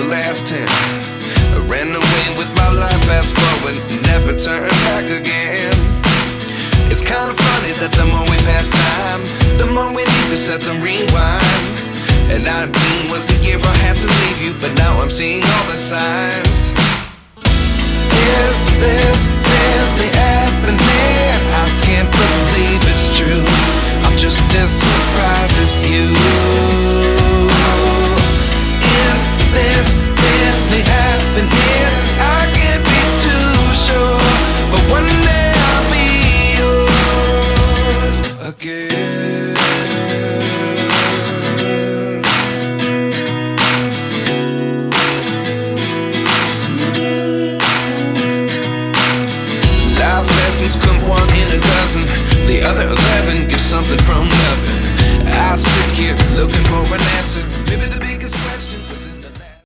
last 10. I ran away with my life, fast forward, never turn back again. It's kind of funny that the more we pass time, the more we need to set them rewind. And 19 was the year I had to leave you, but now I'm seeing all the signs. Is this really happening? I can't believe it's true. I'm just as surprised as you. Is this really happening? I can't be too sure, but one day I'll be yours again. Life lessons come one in a dozen. The other 11 get something from nothing. I sit here looking for an answer. Maybe the